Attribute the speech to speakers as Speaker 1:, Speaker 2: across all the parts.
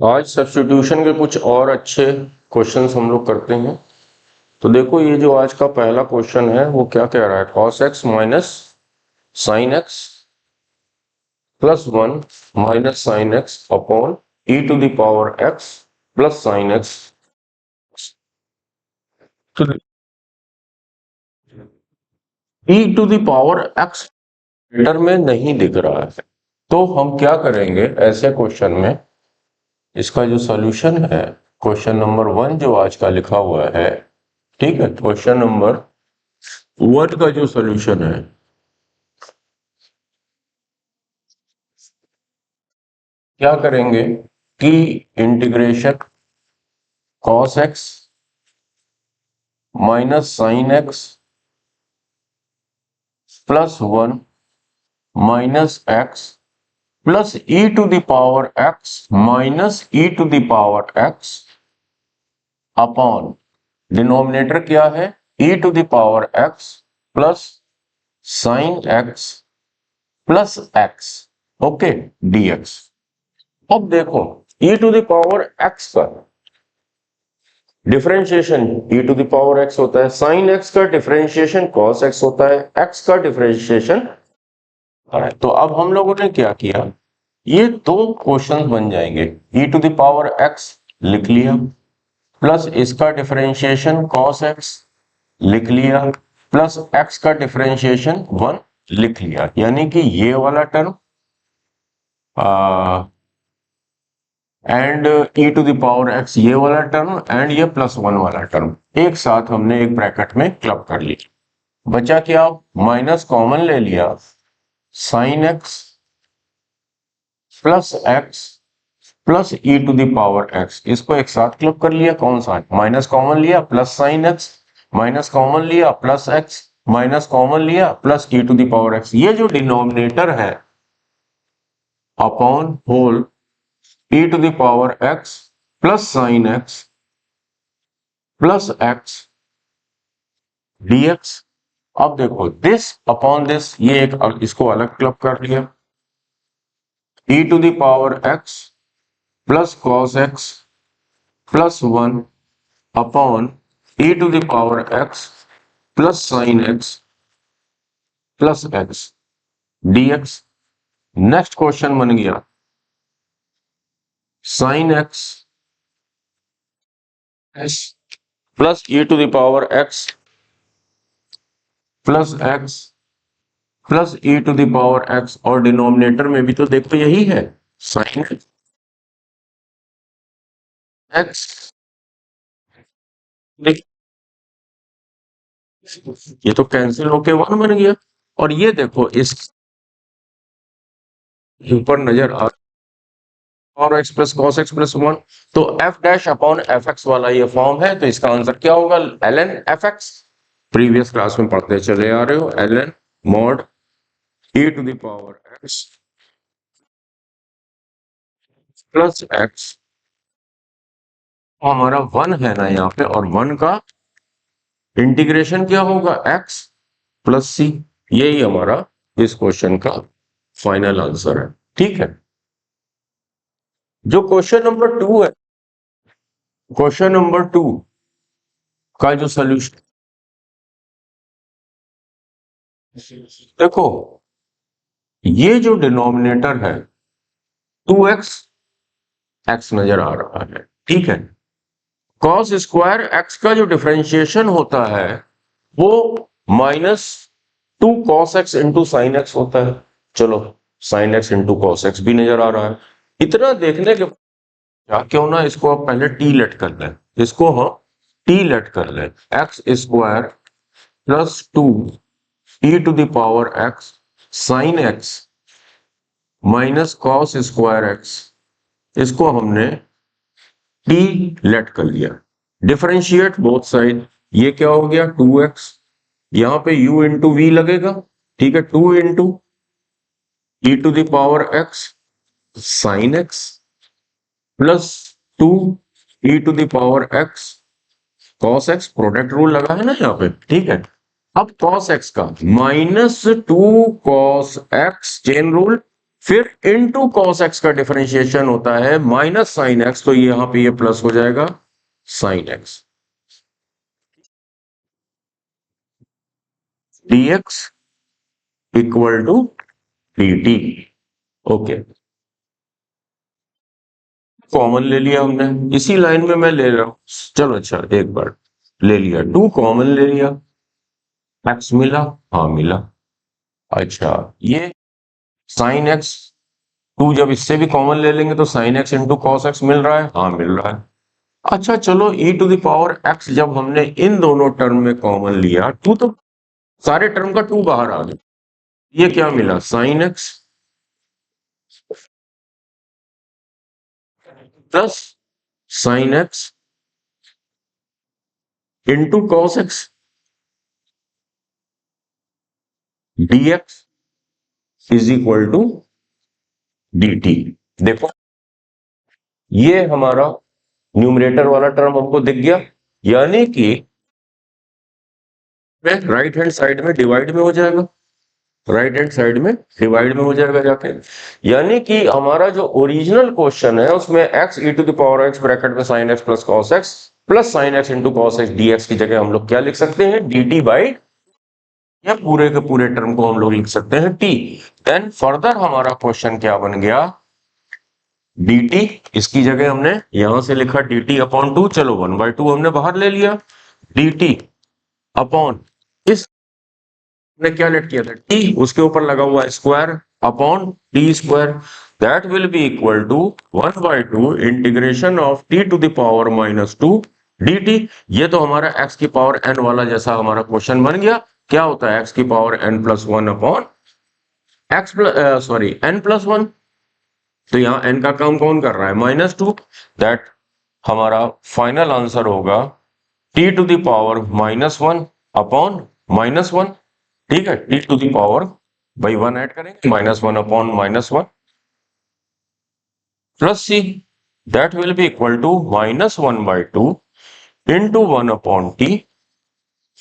Speaker 1: आज सब्स्टिट्यूशन के कुछ और अच्छे क्वेश्चंस हम लोग करते हैं। तो देखो ये जो आज का पहला क्वेश्चन है वो क्या कह रहा है, cos x minus sine x plus 1 minus sine x upon e to the power x plus sine x. तो e to the power x meter में नहीं दिख रहा है, तो हम क्या करेंगे ऐसे क्वेश्चन में। इसका जो सॉल्यूशन है, क्वेश्चन नंबर 1 जो आज का लिखा हुआ है, ठीक है, क्वेश्चन नंबर 1 का जो सॉल्यूशन है, क्या करेंगे कि integration cos x minus sine x plus 1 minus x plus e to the power x minus e to the power x upon denominator क्या है e to the power x plus sine x plus x, okay, dx। अब देखो e to the power x का differentiation e to the power x होता है, sine x का differentiation cos x होता है, x का डिफरेंशिएशन। तो अब हम लोगों ने क्या किया, ये दो क्वेश्चंस बन जाएंगे। e to the power x लिख लिया, प्लस इसका डिफरेंशिएशन cos x लिख लिया, प्लस x का डिफरेंशिएशन 1 लिख लिया। यानी कि ये वाला term and e to the power x ये वाला टर्म एंड ये प्लस 1 वाला टर्म एक साथ हमने एक ब्रैकेट में क्लब कर लिया। बचा क्या, माइनस कॉमन ले लिया, sine x plus x plus e to the power x, इसको एक साथ क्लब कर लिया। कौन सा, माइनस कॉमन लिया plus sine x, minus common लिया प्लस x, माइनस कॉमन लिया plus e to the power x। ये जो डिनोमिनेटर है upon whole e to the power x plus sine x plus x dx। अब देखो this upon this, ये एक इसको अलग क्लब कर लिया, e to the power x plus cos x plus 1 upon e to the power x plus sine x plus x dx। Next question बन गया sine x plus e to the power x plus x plus e to the power x, और denominator में भी तो देखो यही है sine x। ये तो कैंसिल होके 1 बन गया, और ये देखो इस ऊपर नजर आ और x plus cos x plus 1, तो f dash upon f x वाला ये फॉर्म है। तो इसका आंसर क्या होगा, ln f x. Previous class में पढ़ते चले आ रहे हो, ln mod e to the power x plus x, हमारा 1 है ना यहाँ पे, और 1 का इंटीग्रेशन क्या होगा, x प्लस सी। यही हमारा इस क्वेश्चन का फाइनल आंसर है। ठीक है, जो क्वेश्चन नंबर 2 है, क्वेश्चन नंबर 2 का जो सोल्यूशन, देखो ये जो डिनोमिनेटर है 2x x नजर आ रहा है, ठीक है। cos स्क्वायर x का जो डिफरेंशिएशन होता है वो minus 2 cos x into sine x होता है। चलो sign x into cos x भी नजर आ रहा है। इतना देखने के क्या क्यों ना इसको आप पहले टी लेट कर लें, इसको हम टी लेट कर लें, x square plus 2 e to the power x sine x minus cos square x, इसको हमने टी लेट कर लिया। डिफरेंशिएट बोथ साइड, ये क्या हो गया 2x, यहां पे u इंटू वी लगेगा, ठीक है, 2 into e to the power x sine x plus 2 e to the power x cos x, product rule लगा है ना यहाँ पे, ठीक है। अब cos x का minus 2 cos x chain rule फिर इनटू कॉस एक्स का डिफरेंशिएशन होता है माइनस साइन एक्स, तो यहां पे ये प्लस हो जाएगा sine x dx equal to dt। Okay, common ले लिया हमने, इसी लाइन में मैं ले रहा हूं। चलो अच्छा, एक बार ले लिया, टू कॉमन ले लिया, एक्स मिला, हाँ मिला। अच्छा, ये साइन एक्स, टू जब इससे भी कॉमन ले लेंगे तो sine x into cos x मिल रहा है, हाँ मिल रहा है। अच्छा चलो, e to the power x जब हमने इन दोनों टर्म में कॉमन लिया, टू तो सारे टर्म का टू बाहर आ गया, ये क्या मिला, sine x plus sine x into cos x dx is equal to dt। देखो, ये हमारा न्यूमरेटर वाला टर्म हमको दिख गया, यानी कि राइट हैंड साइड में डिवाइड में हो जाएगा, राइट हैंड साइड में डिवाइड में हो जाएगा जाके। यानी कि हमारा जो ओरिजिनल क्वेश्चन है उसमें x e to the power x bracket में sin x plus cos x plus sin x into cos x dx की जगह हम लोग क्या लिख सकते हैं, dt बाई, या पूरे के पूरे टर्म को हम लोग लिख सकते हैं t। देन फर्दर हमारा क्वेश्चन क्या बन गया, dt, इसकी जगह हमने यहां से लिखा dt अपॉन टू, चलो 1/2 हमने बाहर ले लिया, dt अपॉन, इस ने क्या लेट किया था, t, उसके ऊपर लगा हुआ square upon t square, that will be equal to 1/2 integration of t to the power -2 dt। ये तो हमारा x की पावर n वाला जैसा हमारा क्वेश्चन बन गया। क्या होता है x की power n+1 upon x plus sorry n+1, तो यहाँ n का काम कौन कर रहा है, -2, दैट हमारा फाइनल आंसर होगा t to the power -1 upon -1। ठीक है, t to the power by 1 add करेंगे, -1 upon -1 plus c, that will be equal to -1/2 into 1 upon t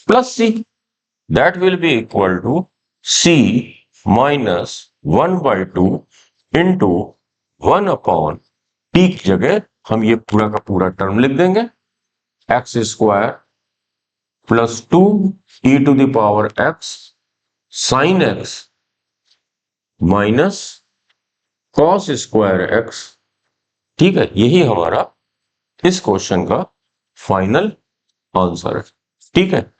Speaker 1: plus c, that will be equal to c -1/2 into 1 upon t की जगह हम ये पूरा का पूरा टर्म लिख देंगे, x square plus 2 e to the power x sine x minus cos square x. ठीक है, यही हमारा इस क्वेश्चन का फाइनल आंसर है। ठीक है,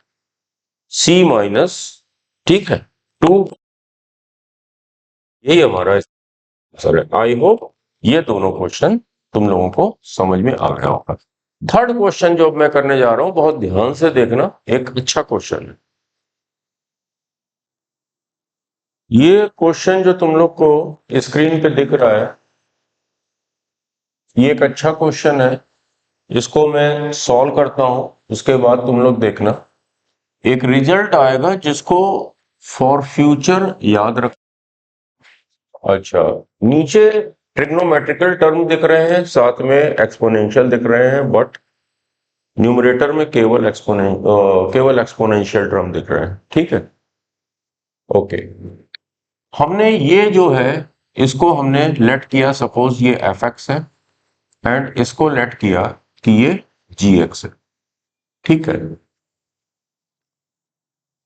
Speaker 1: c माइनस, ठीक है, 2, यही हमारा आंसर है। आई होप ये दोनों क्वेश्चन तुम लोगों को समझ में आ गया होगा। थर्ड क्वेश्चन जो मैं करने जा रहा हूं, बहुत ध्यान से देखना, एक अच्छा क्वेश्चन है। ये क्वेश्चन जो तुम लोग को स्क्रीन पे दिख रहा है, ये एक अच्छा क्वेश्चन है। इसको मैं सॉल्व करता हूं, उसके बाद तुम लोग देखना, एक रिजल्ट आएगा जिसको फॉर फ्यूचर याद रख। अच्छा, नीचे ट्रिग्नोमेट्रिकल टर्म दिख रहे हैं, साथ में एक्सपोनेंशियल दिख रहे हैं, बट न्यूमरेटर में केवल एक्सपोनेंशियल टर्म दिख रहे हैं। ठीक है, ओके, हमने ये जो है इसको हमने लेट किया, सपोज ये एफ एक्स है, एंड इसको लेट किया कि ये जी एक्स है। ठीक है,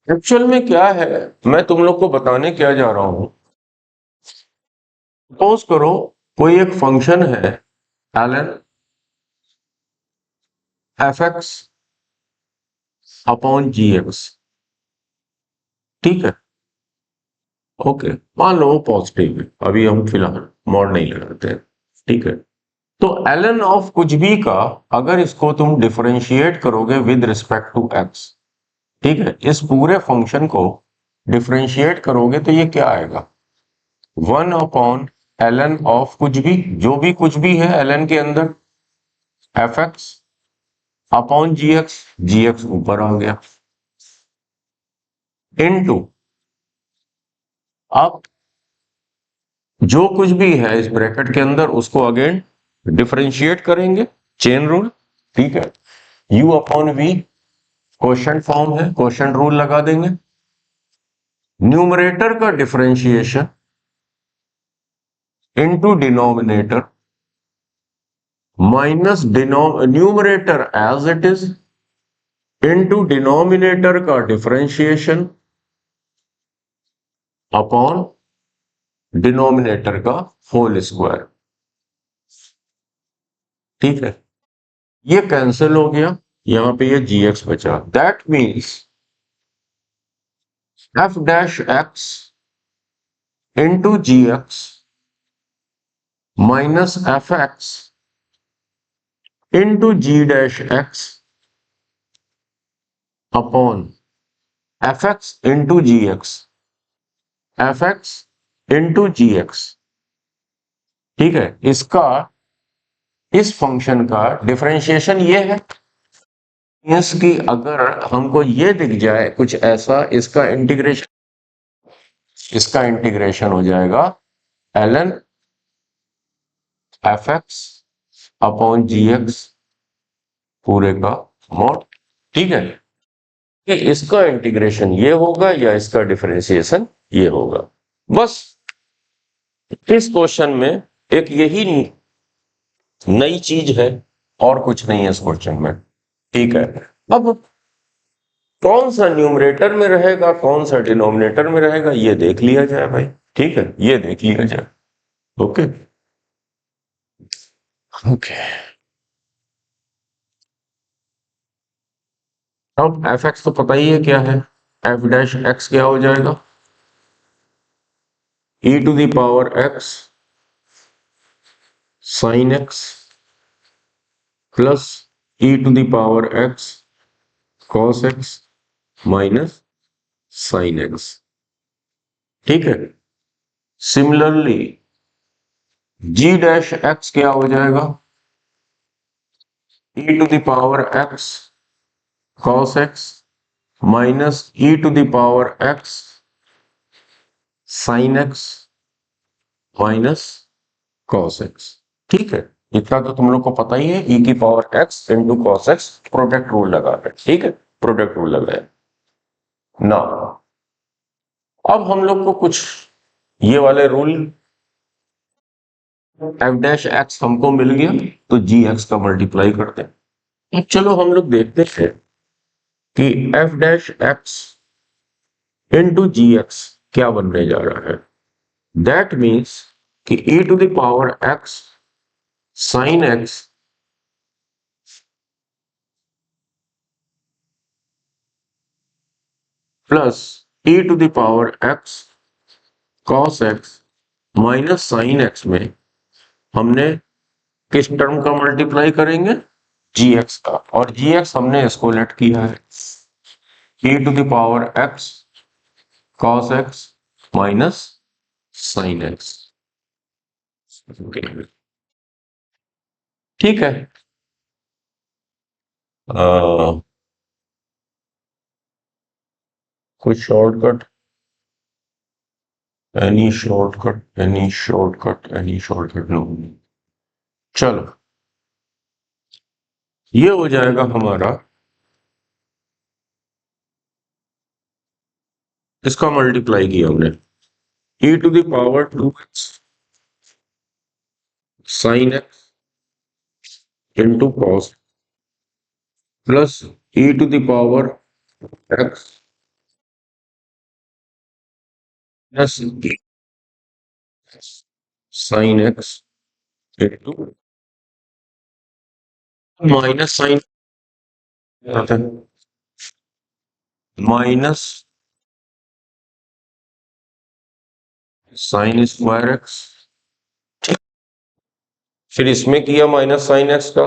Speaker 1: एक्चुअल में क्या है मैं तुम लोग को बताने क्या जा रहा हूं, सपोज करो कोई एक फंक्शन है ln f x upon g x. ठीक है, ओके, मान लो पॉजिटिव है, अभी हम फिलहाल मॉड नहीं लगाते हैं। ठीक है, तो ln ऑफ कुछ भी का अगर इसको तुम डिफरेंशिएट करोगे विद रिस्पेक्ट टू x, ठीक है, इस पूरे फंक्शन को डिफरेंशिएट करोगे तो ये क्या आएगा, 1 अपॉन ln ऑफ कुछ भी, जो भी कुछ भी है ln के अंदर, F x upon g x ऊपर आ गया, इनटू, अब जो कुछ भी है इस ब्रैकेट के अंदर उसको अगेन डिफरेंशिएट करेंगे, चेन रूल। ठीक है, u upon v question form है, क्वेश्चन रूल लगा देंगे, न्यूमरेटर का differentiation into denominator minus numerator as it is into denominator का differentiation upon डिनोमिनेटर का होल स्क्वायर। ठीक है, ये कैंसिल हो गया, यहां पे ये gx बचा। That means f dash x into g x minus f x into g dash x upon f x into g x, f x into g x. ठीक है, इसका इस फंक्शन का डिफरेंशिएशन ये है। मीन्स कि अगर हमको ये दिख जाए कुछ ऐसा, इसका इंटीग्रेशन हो जाएगा ln f x upon g x पूरे का मॉड। ठीक है, कि इसका इंटीग्रेशन ये होगा या इसका डिफरेंशिएशन ये होगा। बस इस क्वेश्चन में एक यही नई चीज है और कुछ नहीं है इस क्वेश्चन में। ठीक है, अब कौन सा न्यूमरेटर में रहेगा कौन सा डिनोमिनेटर में रहेगा ये देख लिया जाए भाई। ठीक है, ये देख लिया जाए। ओके ओके, अब एफ एक्स तो पता ही है क्या है, एफ डैश एक्स क्या हो जाएगा, e to the power x sine x plus e to the power x cos x minus sine x. ठीक है, सिमिलरली g डैश एक्स क्या हो जाएगा, e to the power x cos x minus e to the power x sine x minus cos x. ठीक है, इतना तो तुम लोग को पता ही है, e की power x into cos x, product rule लगा रहे। ठीक है, प्रोडक्ट रूल लग रहा है ना। अब हम लोग को कुछ ये वाले रूल, f डैश एक्स हमको मिल गया तो जी एक्स का मल्टीप्लाई करते हैं। अब चलो हम लोग देखते हैं कि f dash x into g x क्या बनने जा रहा है। दैट मीन्स कि e to the power x sine x plus e to the power x cos x minus sine x में हमने किस टर्म का मल्टीप्लाई करेंगे, जी एक्स का, और जी एक्स हमने इसको लेट किया है e to the power x cos x minus sine x. ठीक है, कुछ shortcut, any shortcut, any shortcut, any shortcut no. चलो, ये हो जाएगा हमारा, इसका मल्टीप्लाई किया हमने e to the power 2x sine x into cos plus e to the power x plus sine x into minus sine आता है माइनस साइन स्क्वायर एक्स। फिर इसमें किया माइनस साइन एक्स का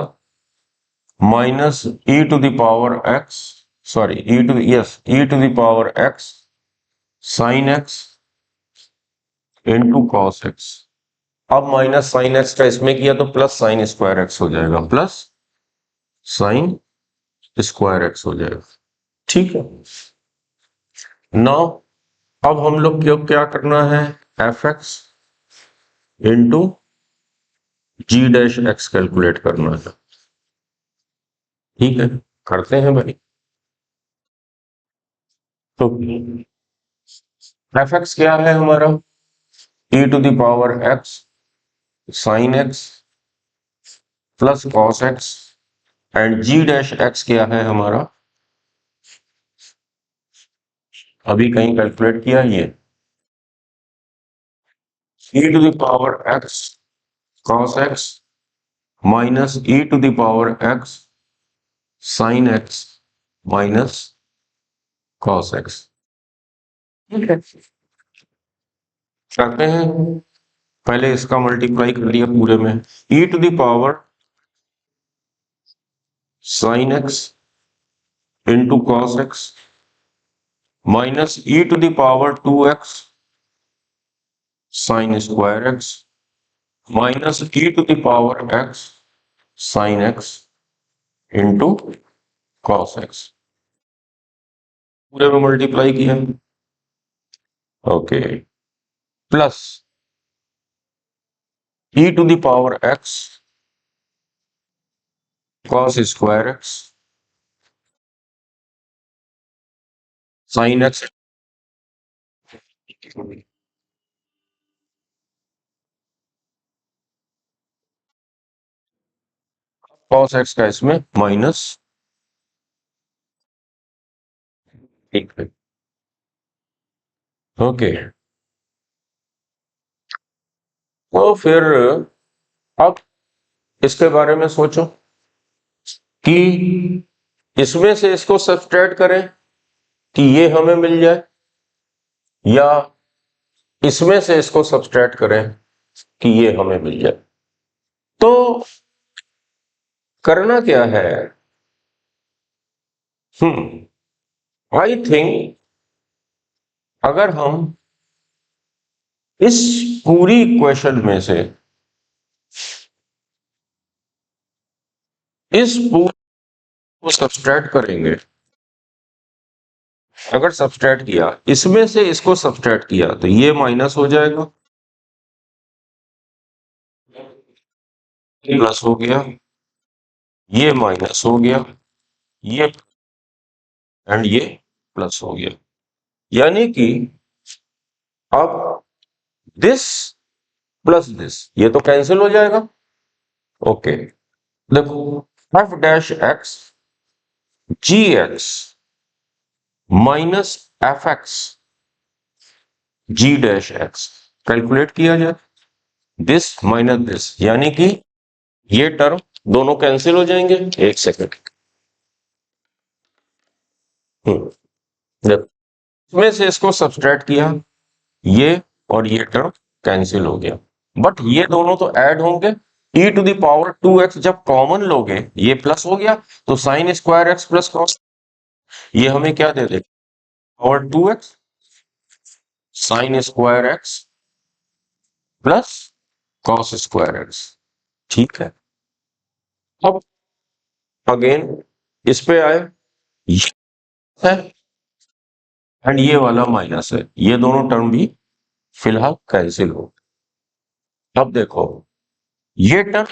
Speaker 1: minus e to the power x, sorry e to the power x sine x into cos x. अब minus sine x का इसमें किया तो प्लस साइन स्क्वायर एक्स हो जाएगा, प्लस साइन स्क्वायर एक्स हो जाएगा। ठीक है, नाउ अब हम लोग क्यों क्या करना है, f x into g dash x calculate करना है। ठीक है, करते हैं भाई। तो एफ एक्स क्या है हमारा, e to the power x sine x plus cos x and g dash x क्या है हमारा, अभी कहीं कैलकुलेट किया ये, e to the power x cos x minus e to the power x sin x minus cos x। ठीक है, करते हैं, पहले इसका मल्टीप्लाई कर लिया पूरे में, e to the power sin x into cos x minus e to the power 2x sin square x minus e to the power x sin x into cos x, पूरे में मल्टीप्लाई किया, okay, plus e to the power x cos square x sin x, cos x का इसमें minus, ठीक है, okay. तो फिर अब इसके बारे में सोचो कि इसमें से इसको सब्सट्रैक्ट करें कि ये हमें मिल जाए, या इसमें से इसको सब्सट्रैक्ट करें कि ये हमें मिल जाए। तो करना क्या है, आई थिंक अगर हम इस पूरी इक्वेशन में से इस पूरी को सब्सट्रैक्ट करेंगे, अगर सब्सट्रैक्ट किया, इसमें से इसको सब्सट्रैक्ट किया, तो ये माइनस हो जाएगा, प्लस हो गया, ये माइनस हो गया, ये एंड ये प्लस हो गया, यानी कि अब दिस प्लस दिस ये तो कैंसिल हो जाएगा, ओके। देखो एफ डैश एक्स जी एक्स माइनस एफ एक्स जी डैश एक्स कैलकुलेट किया जाए, दिस माइनस दिस, यानी कि ये टर्म दोनों कैंसिल हो जाएंगे, एक सेकंड, देखो इसमें से इसको सब्सट्रैक्ट किया, ये और ये टर्म कैंसिल हो गया, बट ये दोनों तो ऐड होंगे, e to the power 2x जब कॉमन लोगे, ये प्लस हो गया, तो sign square x plus cos, ये हमें क्या दे देगा, power 2x sign square x plus cos square x, ठीक है। अब अगेन इस पे आए, ये है एंड ये वाला माइनस है, ये दोनों टर्म भी फिलहाल कैंसिल हो। अब देखो ये term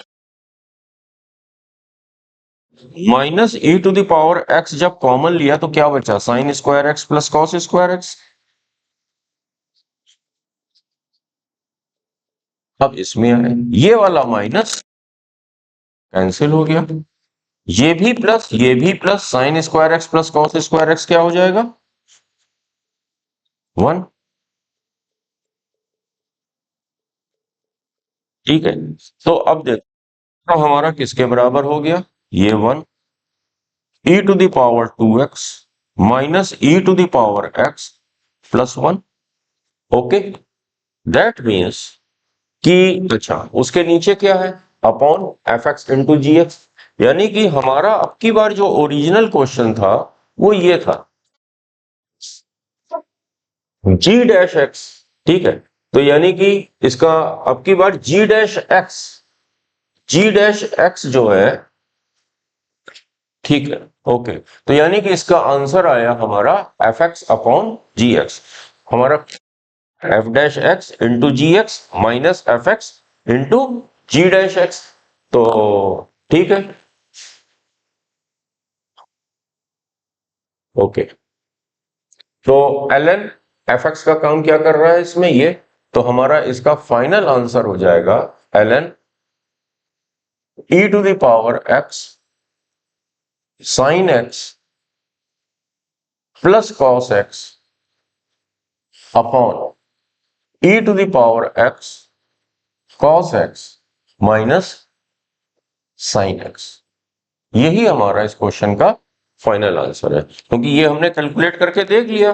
Speaker 1: minus e to the power x जब कॉमन लिया तो क्या बचा, sine square x plus cos square x. अब इसमें आए, ये वाला माइनस कैंसिल हो गया, ये भी plus sign square x plus cos square x क्या हो जाएगा, 1, ठीक है। तो अब देखो तो हमारा किसके बराबर हो गया, ये 1 e to the power 2x minus e to the power x plus 1, okay. That means कि अच्छा उसके नीचे क्या है, upon f x into g x, यानी कि हमारा अब की बार जो ओरिजिनल क्वेश्चन था वो ये था जी डैश एक्स, ठीक है। तो यानी कि इसका अब की बार जी डैश एक्स जो है, ठीक है, ओके। तो यानी कि इसका आंसर आया हमारा f x upon g x, हमारा f dash x into g x minus f x into g dash x, तो ठीक है, ओके। तो एल एन एफ एक्स का काम क्या कर रहा है इसमें, ये तो हमारा इसका फाइनल आंसर हो जाएगा ln e to the power x sin x plus cos x upon e to the power x cos x minus sin x। यही हमारा इस क्वेश्चन का फाइनल आंसर है, क्योंकि ये हमने कैलकुलेट करके देख लिया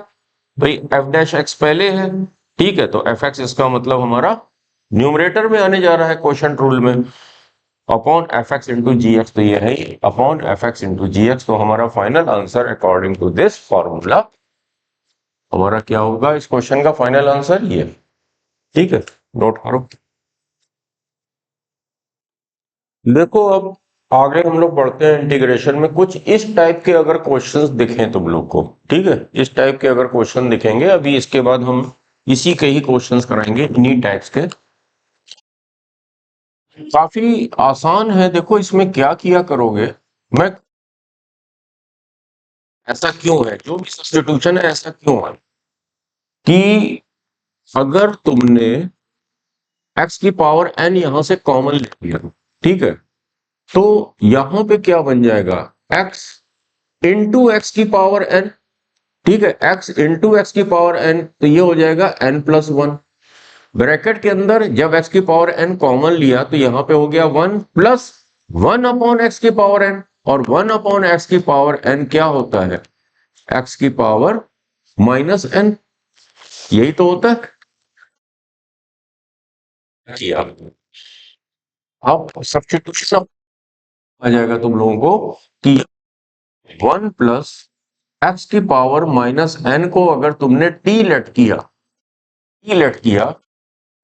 Speaker 1: भाई f डैश x पहले है, ठीक है, तो f x इसका मतलब हमारा न्यूमरेटर में आने जा रहा है क्वेश्चन रूल में, upon f x into g x, तो ये है upon f x into g x. तो हमारा final answer according to this formula हमारा क्या होगा, इस क्वेश्चन का फाइनल आंसर ये, ठीक है, नोट करो। देखो अब आगे हम लोग बढ़ते हैं इंटीग्रेशन में। कुछ इस टाइप के अगर क्वेश्चंस दिखें तुम लोग को, ठीक है, इस टाइप के अगर क्वेश्चन दिखेंगे, अभी इसके बाद हम इसी के ही क्वेश्चंस कराएंगे, इन्हीं टाइप्स के। काफी आसान है। देखो इसमें क्या किया करोगे, मैं ऐसा क्यों है, जो भी सब्स्टिट्यूशन है ऐसा क्यों है कि अगर तुमने x की पावर n यहां से कॉमन ले लिया, ठीक है, तो यहां पे क्या बन जाएगा, x इंटू एक्स की पावर n, ठीक है, x इंटू एक्स की पावर n, तो ये हो जाएगा n प्लस वन। ब्रैकेट के अंदर जब x की पावर n कॉमन लिया तो यहां पे हो गया 1 प्लस 1 अपॉन एक्स की पावर n, और 1 अपॉन एक्स की पावर n क्या होता है, x की पावर माइनस n, यही तो होता है। किया अब सब्स्टिट्यूशन आ जाएगा तुम लोगों को कि 1 प्लस एक्स की पावर माइनस n को अगर तुमने t लेट किया,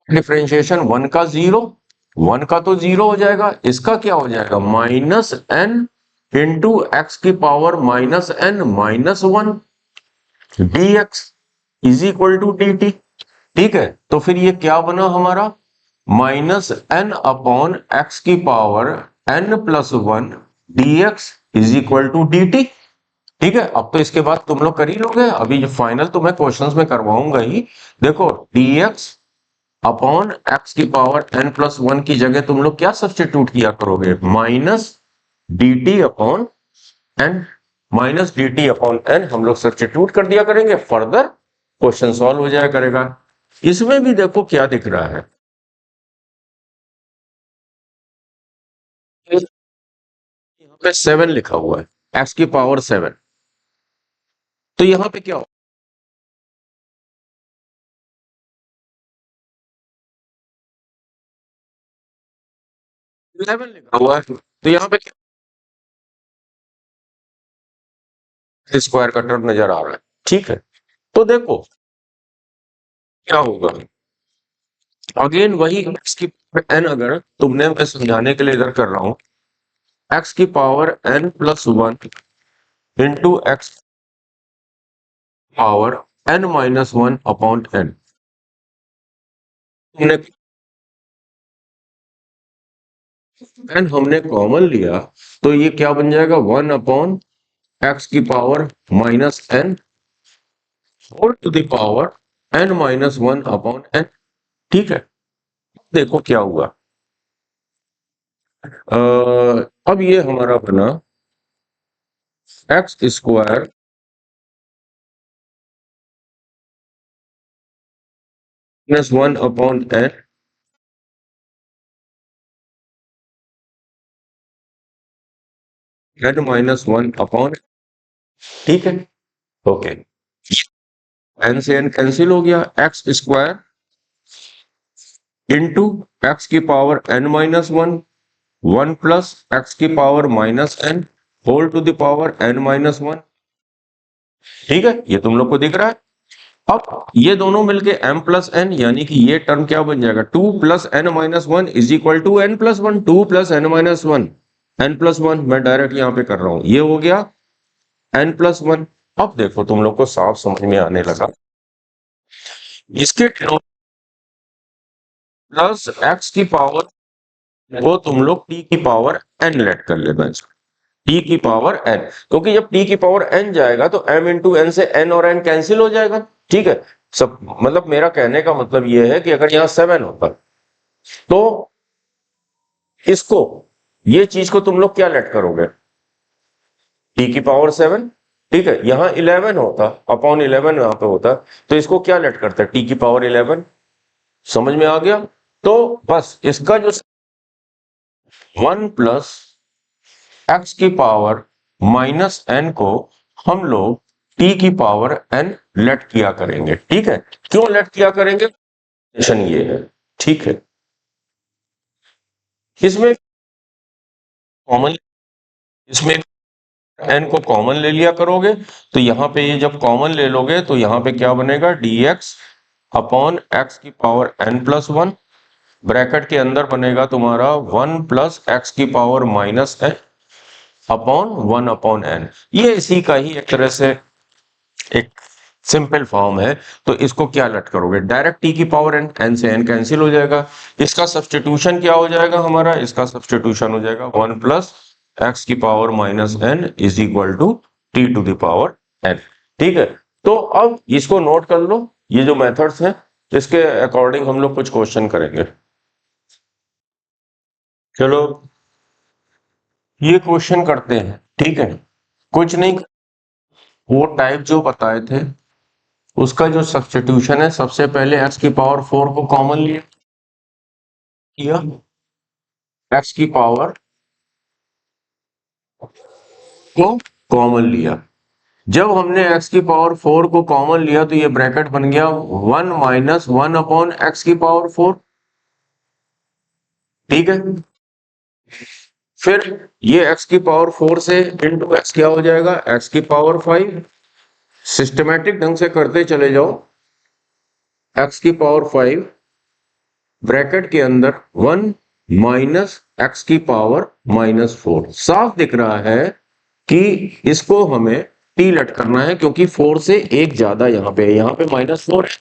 Speaker 1: डिफरेंशिएशन 1 का 0, 1 का तो 0 हो जाएगा, इसका क्या हो जाएगा माइनस n इंटू एक्स की power minus n minus 1 dx is equal to dt, ठीक है। तो फिर ये क्या बना हमारा, माइनस n अपॉन एक्स की power n plus one d x is equal to d t, ठीक है। अब तो इसके बाद तुम लोग कर ही लोगे, अभी जो फाइनल तो मैं क्वेश्चंस में करवाऊंगा ही। देखो dx अपॉन एक्स की पावर n प्लस वन की जगह तुम लोग क्या सब्स्टिट्यूट किया करोगे, minus d t upon n, minus d t upon n हम लोग सब्स्टिट्यूट कर दिया करेंगे, फर्दर क्वेश्चन सॉल्व हो जाया करेगा। इसमें भी देखो क्या दिख रहा है, यहाँ पे 7 लिखा हुआ है, एक्स की पावर 7, तो यहाँ पे क्या हो, 11 लिखा हुआ है, तो यहाँ पे क्या स्क्वायर का टर्म नजर आ रहा है, ठीक है। तो देखो क्या होगा, अगेन वही एक्स की एन, अगर तुमने, मैं समझाने के लिए इधर कर रहा हूं, एक्स की power n plus one into x power n minus one upon n, n हमने कॉमन लिया तो ये क्या बन जाएगा, 1 अपॉन एक्स की power minus n whole to the power n minus one upon n, ठीक है। देखो क्या हुआ, अब ये हमारा बना x square minus one upon n n minus one upon, ठीक है, ओके। एन से एन कैंसिल हो गया, एक्स स्क्वायर इंटू एक्स की power n minus one, one plus x की power minus n whole to the power n minus one, ठीक है, ये तुम लोग को दिख रहा है। अब ये दोनों मिलके m प्लस एन, यानी कि ये टर्म क्या बन जाएगा, 2 plus n minus one is equal to n plus one, 2 plus n minus one n plus one, मैं डायरेक्ट यहां पे कर रहा हूं, ये हो गया एन प्लस वन। अब देखो तुम लोग को साफ समझ में आने लगा, इसके प्लस एक्स की पावर वो तुम लोग टी की पावर एन लेट कर लेना, टी की पावर एन, क्योंकि जब टी की पावर एन जाएगा तो m इंटू एन से n और n कैंसिल हो जाएगा, ठीक है। सब मतलब मेरा कहने का मतलब यह है कि अगर यहाँ 7 होता तो इसको, ये चीज को तुम लोग क्या लेट करोगे, टी की पावर 7, ठीक है, यहां 11 होता, अपॉन 11 यहां पे होता, तो इसको क्या लेट करता है, टी की पावर 11। समझ में आ गया? तो बस इसका जो 1 प्लस एक्स की पावर माइनस एन को हम लोग टी की पावर एन लेट किया करेंगे, ठीक है। क्यों लेट किया करेंगे, ये है, ठीक है। इसमें कॉमन, इसमें एन को कॉमन ले लिया करोगे, तो यहां पे ये जब कॉमन ले लोगे तो यहां पे क्या बनेगा, dx अपॉन एक्स की पावर n प्लस 1, ब्रैकेट के अंदर बनेगा तुम्हारा 1 प्लस एक्स की power minus n upon 1 upon n. ये इसी का ही एक तरह से एक सिंपल फॉर्म है। तो इसको क्या लेट करोगे, डायरेक्ट टी की पावर एन, एन से एन कैंसिल हो जाएगा, इसका सब्सटीट्यूशन क्या हो जाएगा हमारा, इसका सब्सटीट्यूशन हो जाएगा 1 प्लस एक्स की power minus n is equal to t to the power n, ठीक है। तो अब इसको नोट कर लो, ये जो मेथड्स हैं इसके अकॉर्डिंग हम लोग कुछ क्वेश्चन करेंगे। चलो ये क्वेश्चन करते हैं, ठीक है। कुछ नहीं, वो टाइप जो बताए थे उसका जो सब्स्टिट्यूशन है, सबसे पहले एक्स की पावर 4 को कॉमन लिया, एक्स की पावर को कॉमन लिया। जब हमने x की पावर 4 को कॉमन लिया तो ये ब्रैकेट बन गया 1 माइनस 1 अपॉन एक्स की पावर 4, ठीक है। फिर ये x की पावर 4 से इंटू एक्स क्या हो जाएगा, x की पावर 5। सिस्टमैटिक ढंग से करते चले जाओ, x की पावर 5 ब्रैकेट के अंदर 1 माइनस एक्स की पावर माइनस 4। साफ दिख रहा है कि इसको हमें टी लेट करना है, क्योंकि 4 से एक ज्यादा यहाँ पे -4 है,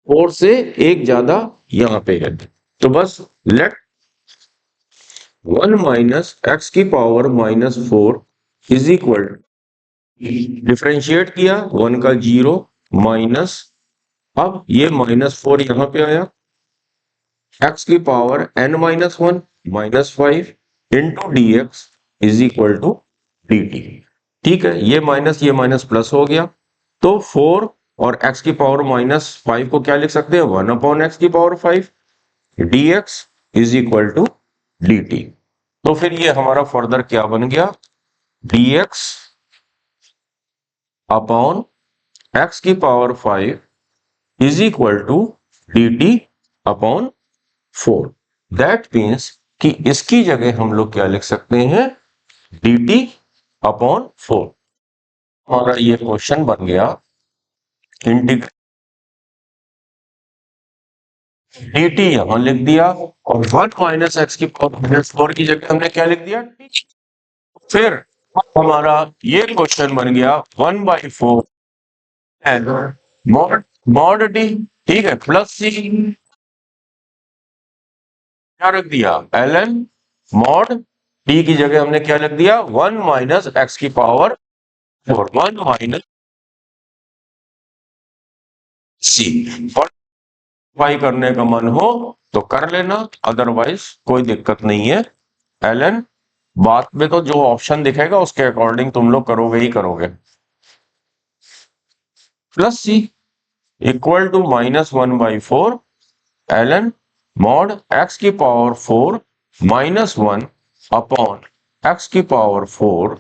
Speaker 1: 4 से एक ज्यादा यहाँ पे है। तो बस लेट 1 माइनस एक्स की पावर -4 इज इक्वल, डिफ्रेंशिएट किया 1 का 0 माइनस, अब ये -4 यहां पे आया, एक्स की power n minus 1 -5 into d x is equal to d t, ठीक है। ये माइनस प्लस हो गया, तो 4 और x की पावर -5 को क्या लिख सकते हैं, 1 अपॉन एक्स की power 5 dx is equal to dt। तो फिर ये हमारा फर्दर क्या बन गया, dx अपॉन एक्स की power 5 is equal to dt upon 4। That means कि इसकी जगह हम लोग क्या लिख सकते हैं, dt अपॉन 4। हमारा ये क्वेश्चन बन गया, इंटीग्रेट dt यहां लिख दिया और 1 माइनस एक्स की पावर -4 की जगह हमने क्या लिख दिया, फिर हमारा ये क्वेश्चन बन गया 1/4 मॉड मॉड डी, ठीक है, प्लस सी क्या रख दिया, ln मॉड डी की जगह हमने क्या लिख दिया, 1 माइनस एक्स की पावर 4, 1 माइनस सी। फाई करने का मन हो तो कर लेना, अदरवाइज कोई दिक्कत नहीं है। ln बाद में तो जो ऑप्शन दिखेगा उसके अकॉर्डिंग तुम लोग करोगे ही करोगे, plus c equal to -1/4 ln mod x की पावर 4 -1 अपॉन एक्स की पावर 4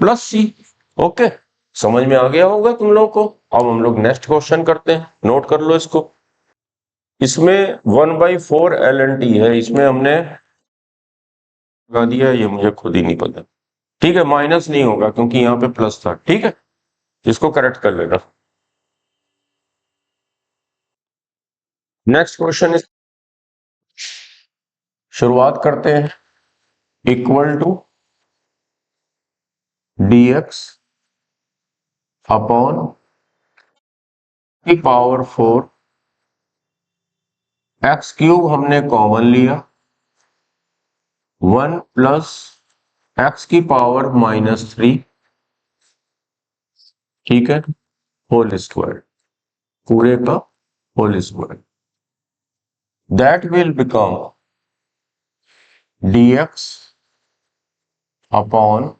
Speaker 1: प्लस सी। ओके, समझ में आ गया होगा तुम लोग को। अब हम लोग नेक्स्ट क्वेश्चन करते हैं, नोट कर लो इसको। इसमें 1/4 ln है, इसमें हमने लगा दिया, ये मुझे खुद ही नहीं पता, ठीक है। माइनस नहीं होगा क्योंकि यहाँ पे प्लस था, ठीक है, इसको करेक्ट कर लेना। नेक्स्ट क्वेश्चन इस, शुरुआत करते हैं, इक्वल टू dx अपॉन की पावर 4 एक्स क्यूब हमने कॉमन लिया, 1 प्लस एक्स की पावर -3, ठीक है, होल स्क्वायर, पूरे का whole square, that will become dx upon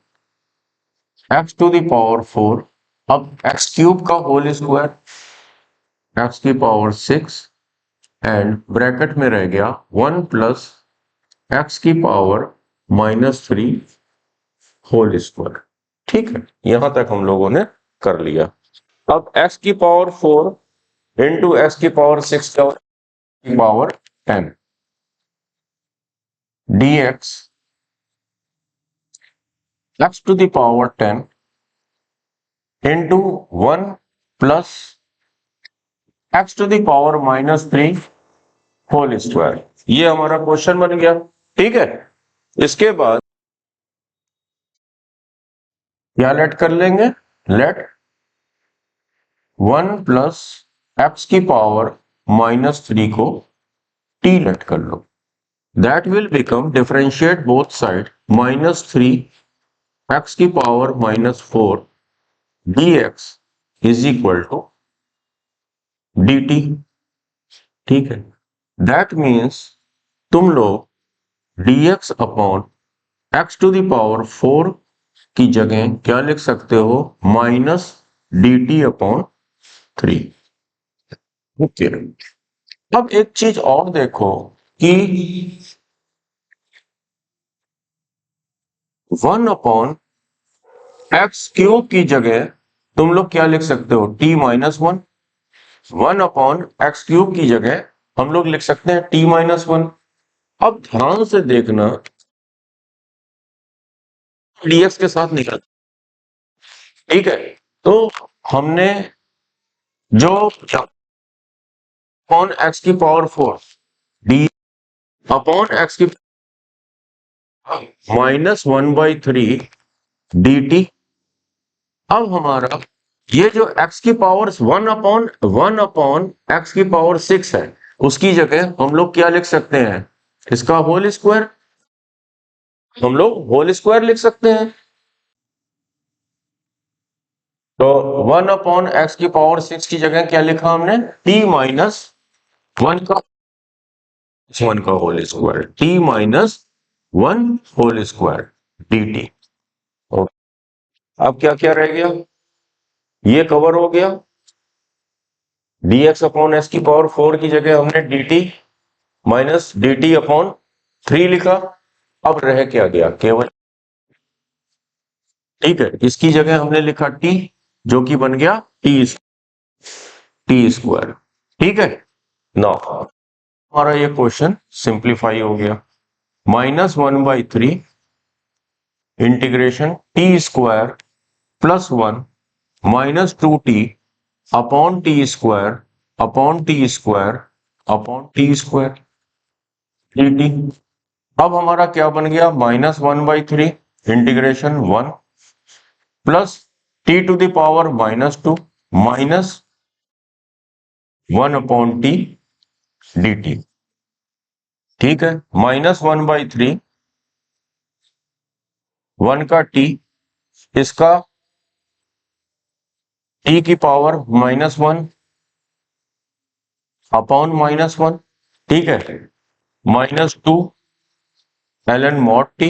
Speaker 1: x to the power 4, अब x क्यूब का होल स्क्वायर, x की पावर 6 एंड ब्रैकेट में रह गया 1 प्लस x की पावर -3 होल स्क्वायर। ठीक है, यहां तक हम लोगों ने कर लिया। अब x की पावर 4 इंटू एक्स की पावर 6 की power 10 dx x to the power 10 into 1 plus x to the power -3 whole square. ये हमारा क्वेश्चन बन गया। ठीक है, इसके बाद क्या लेट कर लेंगे, लेट 1 प्लस एक्स की पावर -3 को t लेट कर लो। That will become differentiate both side -3 x की power -4 dx is equal to dt। ठीक है, दैट मीन्स तुम लोग dx upon x to the power 4 की जगह क्या लिख सकते हो, -dt अपॉन 3। ओके, अब एक चीज और देखो कि 1 अपॉन एक्स क्यूब की जगह तुम लोग क्या लिख सकते हो, t-1। 1 अपॉन एक्स क्यूब की जगह हम लोग लिख सकते हैं t-1। अब ध्यान से देखना, dx के साथ निकल। ठीक है, तो हमने जो अपॉन एक्स की पावर 4 डी अपॉन एक्स की -1/3 dt। अब हमारा ये जो x की पावर 1 अपॉन एक्स की पावर 6 है, उसकी जगह हम लोग क्या लिख सकते हैं, इसका होल स्क्वायर। हम लोग होल स्क्वायर लिख सकते हैं। तो 1 अपॉन एक्स की पावर 6 की जगह क्या लिखा हमने, t-1 का 1 का whole square, t-1 whole square dt। अब क्या क्या रह गया, ये कवर हो गया। dx अपॉन एक्स की पावर 4 की जगह हमने dt माइनस dt अपॉन 3 लिखा। अब रह क्या गया, केवल। ठीक है, इसकी जगह हमने लिखा t, जो कि बन गया टी स्क्वायर। ठीक है, ना हमारा ये क्वेश्चन सिंप्लीफाई हो गया। -1/3 integration t square plus 1 -2t upon t square upon t square upon t square dt। अब हमारा क्या बन गया, -1/3 integration 1 plus t to the power -2 minus 1 upon t dt। ठीक है, -1/3 1 का t, इसका t की पावर -1 अपॉन -1। ठीक है, -2 ln mod t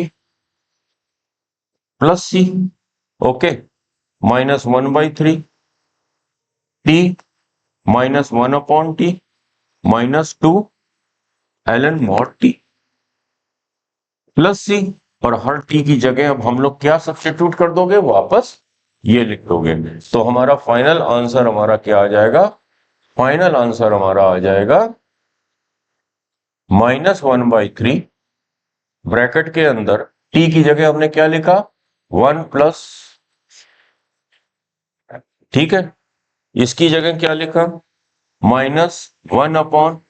Speaker 1: plus c। Okay, -1/3 t -1 upon t -2 ln mod t plus c। और हर t की जगह अब हम लोग क्या सब्स्टिट्यूट कर दोगे, वापस ये लिख दोगे। तो हमारा फाइनल आंसर हमारा क्या आ जाएगा, फाइनल आंसर हमारा आ जाएगा -1/3 ब्रैकेट के अंदर t की जगह हमने क्या लिखा, 1 प्लस। ठीक है, इसकी जगह क्या लिखा, -1 अपॉन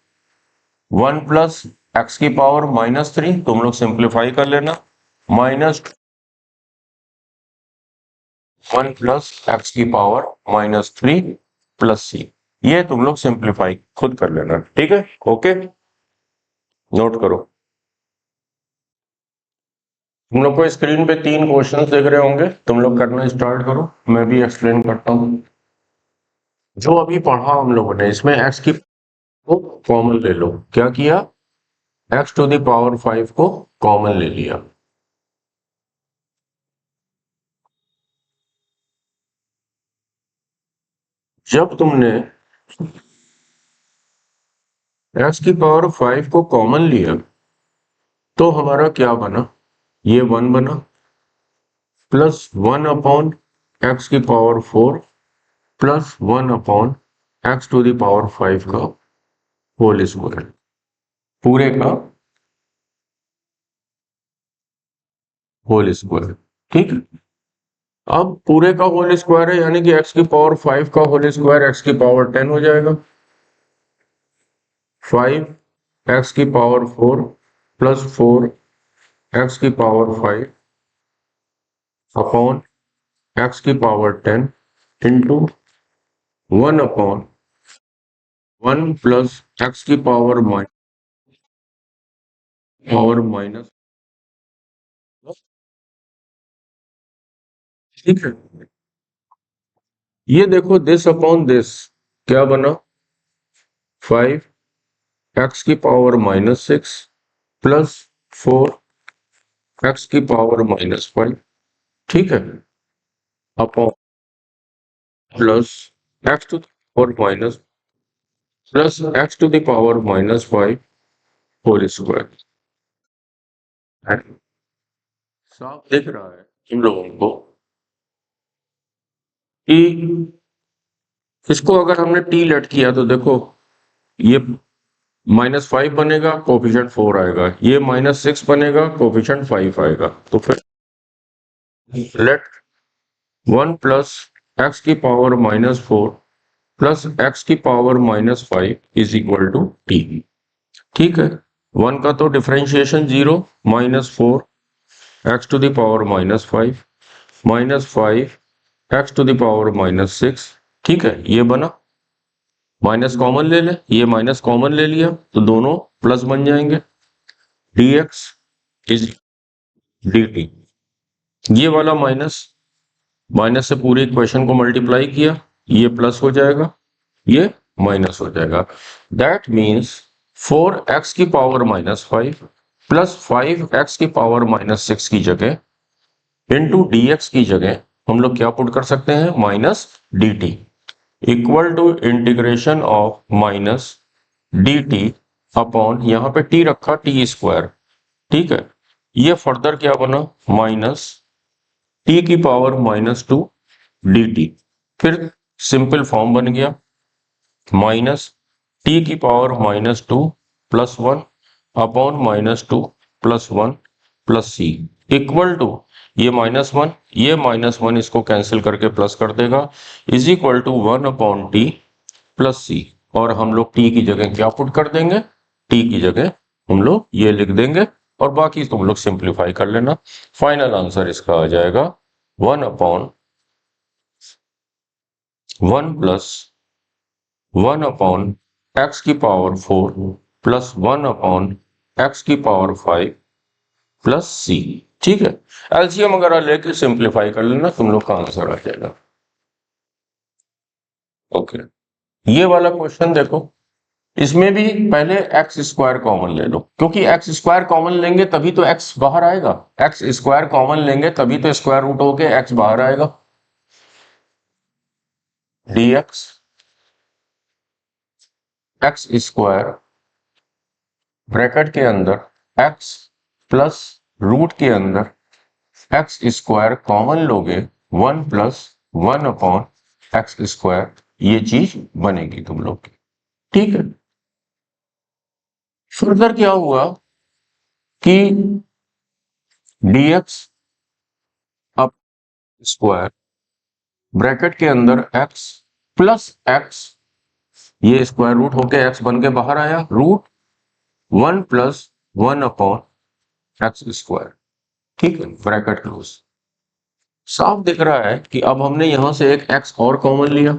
Speaker 1: 1 प्लस एक्स की पावर -3। तुम लोग सिंप्लीफाई कर लेना, -1 प्लस एक्स की पावर -3 प्लस c। ये तुम लोग सिंप्लीफाई खुद कर लेना। ठीक है, ओके, नोट करो। तुम लोग को स्क्रीन पे 3 क्वेश्चन दिख रहे होंगे, तुम लोग करना स्टार्ट करो, मैं भी एक्सप्लेन करता हूं। जो अभी पढ़ा हम लोगों ने, इसमें एक्स की को कॉमन ले लो। क्या किया, एक्स टू द पावर 5 को कॉमन ले लिया। जब तुमने एक्स की पावर 5 को कॉमन लिया तो हमारा क्या बना, ये 1 बना, प्लस 1 अपॉन एक्स की power 4 plus 1 upon x to the power 5 का होल स्क्वायर, पूरे का होल स्क्वायर। ठीक है, अब पूरे का होल स्क्वायर है यानी कि एक्स की पावर 5 का होल स्क्वायर एक्स की पावर 10 हो जाएगा। 5 एक्स की पावर 4 प्लस 4 एक्स की पावर 5 अपॉन एक्स की power 10 into 1 upon 1 plus x की पावर माइनस। ठीक है, ये देखो दिस अपॉन दिस क्या बना, 5 एक्स की पावर -6 प्लस 4 एक्स की पावर -5। ठीक है, upon plus x to power minus plus x to the power -5 whole square. साफ दिख रहा है इन लोगों को कि इसको अगर हमने टी लेट किया तो देखो ये -5 बनेगा, कोफिशिएंट 4 आएगा, ये -6 बनेगा, कोफिशिएंट 5 आएगा। तो फिर लेट 1 प्लस एक्स की पावर -4 प्लस एक्स की power -5 is equal to t. ठीक है, 1 का तो differentiation 0, -4 x to the power -5 -5 x to the power -6। ठीक है, ये बना, माइनस कॉमन ले ले, ये माइनस कॉमन ले लिया तो दोनों प्लस बन जाएंगे, dx इज dt। ये वाला माइनस माइनस से पूरे इक्वेशन को मल्टीप्लाई किया, ये प्लस हो जाएगा, ये माइनस हो जाएगा। दैट मीन्स 4x की पावर -5 प्लस 5x की पावर -6 की जगह इंटू dx की जगह हम लोग क्या पुट कर सकते हैं, minus dt equal to integration of minus dt upon, यहां पे t रखा टी स्क्वायर। ठीक है, ये फर्दर क्या बना, माइनस टी की पावर -2 dt। फिर सिंपल फॉर्म बन गया, माइनस टी की power -2 plus 1 upon -2 plus 1 plus c equal to, ये -1 ये -1 इसको कैंसिल करके प्लस कर देगा, is equal to 1 upon t plus c. और हम लोग टी की जगह क्या पुट कर देंगे, टी की जगह हम लोग ये लिख देंगे और बाकी तुम लोग सिंप्लीफाई कर लेना। फाइनल आंसर इसका आ जाएगा 1 अपॉन 1 प्लस 1 अपॉन एक्स की पावर 4 प्लस 1 अपॉन एक्स की पावर 5 प्लस सी। ठीक है, एलसीएम वगैरह लेके सिंप्लीफाई कर लेना, तुम लोग का आंसर आ जाएगा। ओके, ये वाला क्वेश्चन देखो, इसमें भी पहले एक्स स्क्वायर कॉमन ले लो, क्योंकि एक्स स्क्वायर कॉमन लेंगे तभी तो एक्स बाहर आएगा, एक्स स्क्वायर कॉमन लेंगे तभी तो स्क्वायर रूट होके एक्स बाहर आएगा। dx एक्स स्क्वायर ब्रैकेट के अंदर एक्स प्लस रूट के अंदर एक्स स्क्वायर कॉमन लोगे 1 प्लस 1 अपॉन एक्स स्क्वायर, ये चीज बनेगी तुम लोग की। ठीक है, फर्दर क्या हुआ कि dx अप स्क्वायर ब्रैकेट के अंदर x प्लस x, ये स्क्वायर रूट होके x बन के बाहर आया, root 1 plus 1 upon x square. ठीक है, ब्रैकेट क्लोज। साफ दिख रहा है कि अब हमने यहां से एक x और कॉमन लिया,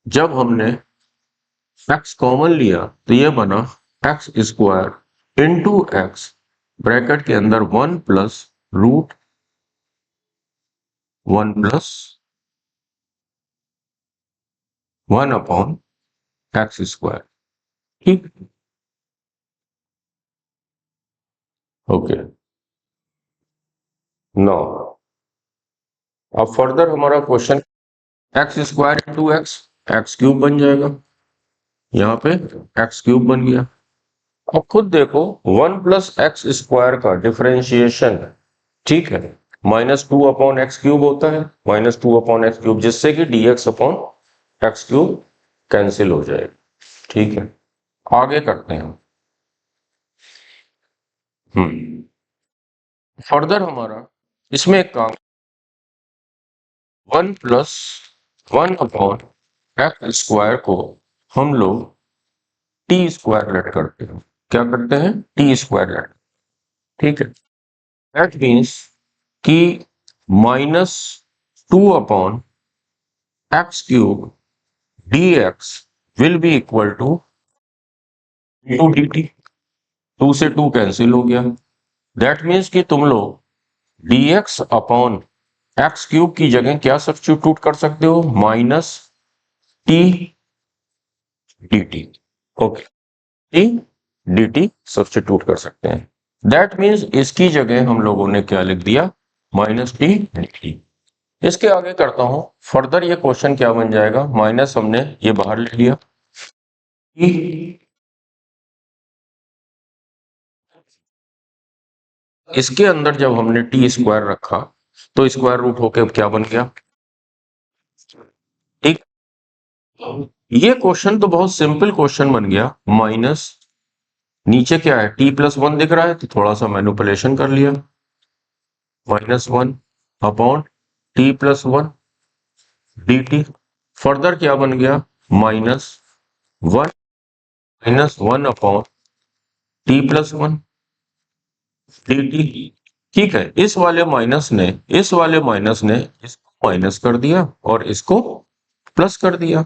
Speaker 1: जब हमने x कॉमन लिया तो ये बना x square into x bracket के अंदर 1 plus root 1 plus 1 upon x square. ठीक, ओके, नो। अब फर्दर हमारा question x square into x cube बन जाएगा, यहाँ पे एक्स क्यूब बन गया। अब खुद देखो 1 प्लस एक्स स्क्वायर का डिफरेंशिएशन, ठीक है, -2 अपॉन एक्स क्यूब होता है, -2 अपॉन एक्स क्यूब, जिससे कि dx upon x cube cancel हो जाएगा। ठीक है, आगे करते हैं। फर्दर हमारा इसमें एक काम, 1 प्लस 1 अपॉन एक्स स्क्वायर को हम लोग टी स्क्वायर लेट करते हैं। क्या करते हैं? T square let. ठीक है, दैट मीन्स कि -2 upon x cube dx will be equal to dt। 2 से 2 कैंसिल हो गया। दैट मीन्स कि तुम लोग dx अपॉन एक्स क्यूब की जगह क्या सब्स्टिट्यूट कर सकते हो? -t dt। Okay, t dt substitute कर सकते हैं। दैट मीन्स इसकी जगह हम लोगों ने क्या लिख दिया? -t dt। इसके आगे करता हूं फर्दर, ये क्वेश्चन क्या बन जाएगा? माइनस हमने ये बाहर ले लिया, इसके अंदर जब हमने टी स्क्वायर रखा तो स्क्वायर रूट होके क्या बन गया? ठीक, ये क्वेश्चन तो बहुत सिंपल क्वेश्चन बन गया। माइनस नीचे क्या है? t+1 दिख रहा है, तो थोड़ा सा मैनिपुलेशन कर लिया, -1 अपॉन t+1 dt। फर्दर क्या बन गया? -1 अपॉन t+1 dt। ठीक है, इस वाले माइनस ने इसको माइनस कर दिया और इसको प्लस कर दिया।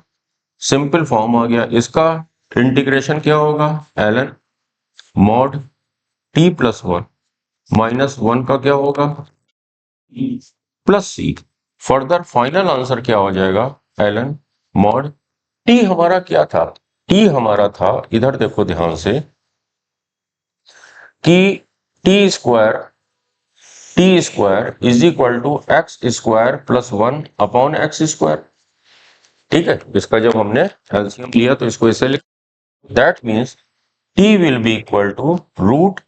Speaker 1: सिंपल फॉर्म आ गया। इसका इंटीग्रेशन क्या होगा? ln मॉड t+1 -1 का क्या होगा? प्लस सी। फर्दर फाइनल आंसर क्या हो जाएगा? ln मॉड t हमारा क्या था? t हमारा था, इधर देखो ध्यान से, कि t square is equal to x square plus 1 upon x square. ठीक है, इसका जब हमने एलसीएम लिया तो इसको ऐसे लिख, that means t will be equal to root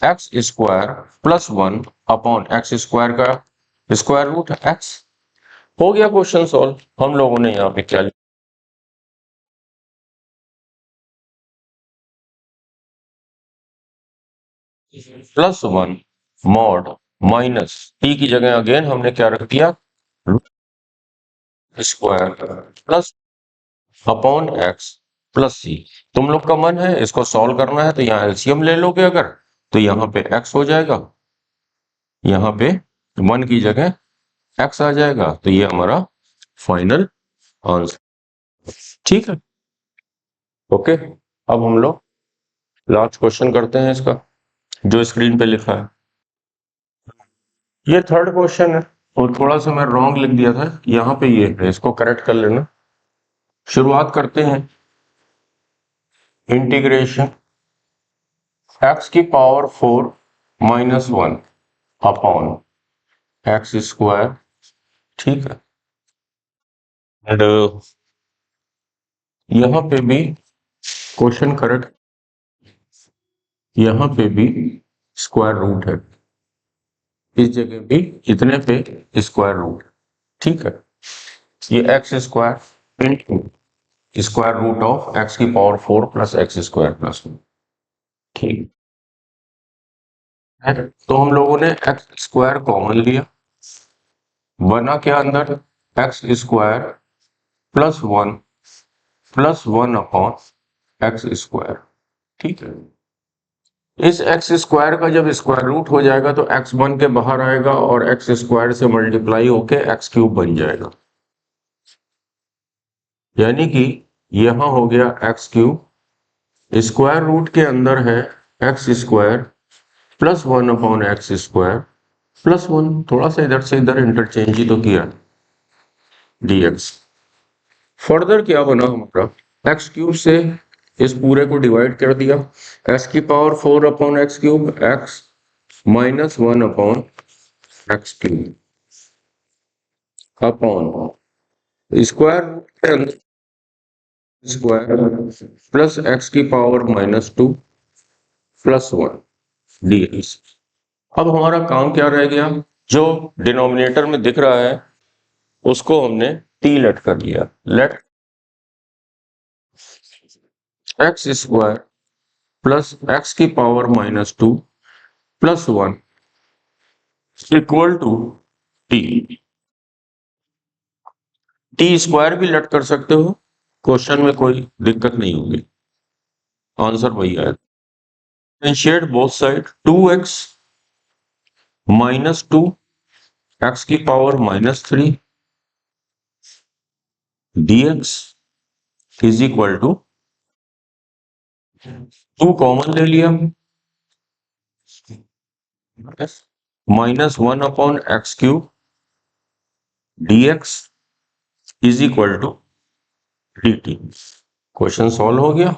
Speaker 1: x square plus 1 upon x square का स्क्वायर रूट एक्स। हो गया क्वेश्चन सॉल्व। हम लोगों ने यहाँ पे क्या लिखा? +1 मॉड माइनस टी की जगह अगेन हमने क्या रख दिया? Square plus upon x plus c. तुम लोग का मन है इसको सॉल्व करना है तो यहाँ एलसीएम ले लोगे अगर, तो यहाँ पे x हो जाएगा, यहाँ पे 1 की जगह x आ जाएगा, तो ये हमारा फाइनल आंसर। ठीक है, ओके। अब हम लोग लास्ट क्वेश्चन करते हैं इसका, जो स्क्रीन पे लिखा है। ये थर्ड क्वेश्चन है और थोड़ा सा मैं रॉन्ग लिख दिया था, यहाँ पे ये है, इसको करेक्ट कर लेना। शुरुआत करते हैं। इंटीग्रेशन x की पावर 4 -1 अपॉन एक्स स्क्वायर। ठीक है, एंड यहां पे भी क्वेश्चन करेक्ट, यहां पे भी स्क्वायर रूट है, इस जगह भी इतने पे स्क्वायर रूट। ठीक है, ये x square into square root of x की power 4 plus x square plus 1। ठीक है, तो हम लोगों ने एक्स स्क्वायर कॉमन लिया, बना क्या अंदर? X square plus one upon x square. ठीक है, इस एक्स स्क्वायर का जब स्क्वायर रूट हो जाएगा तो एक्स बन के बाहर आएगा और एक्स स्क्वायर से मल्टीप्लाई होके एक्स क्यूब बन जाएगा, यानी कि यहां हो गया एक्स क्यूब। स्क्वायर रूट के अंदर है x square plus 1 upon x square plus 1। थोड़ा सा इधर से इधर इंटरचेंज ही तो किया, dx। फर्दर क्या बना हमारा? एक्स क्यूब से इस पूरे को डिवाइड कर दिया, एक्स की power 4 upon x cube, x -1 upon x cube upon square plus x की पावर -2 प्लस 1 dx। अब हमारा काम क्या रह गया, जो डिनोमिनेटर में दिख रहा है उसको हमने t लेट कर लिया। Let x square plus x की power -2 plus 1 equal to t. T square भी लेट कर सकते हो, क्वेश्चन में कोई दिक्कत नहीं होगी, आंसर वही आएगा। Differentiate both side 2x -2 x की power -3 dx is equal to 2 कॉमन ले लिया, -1 upon x cube dx is equal to dt। Question solve हो गया।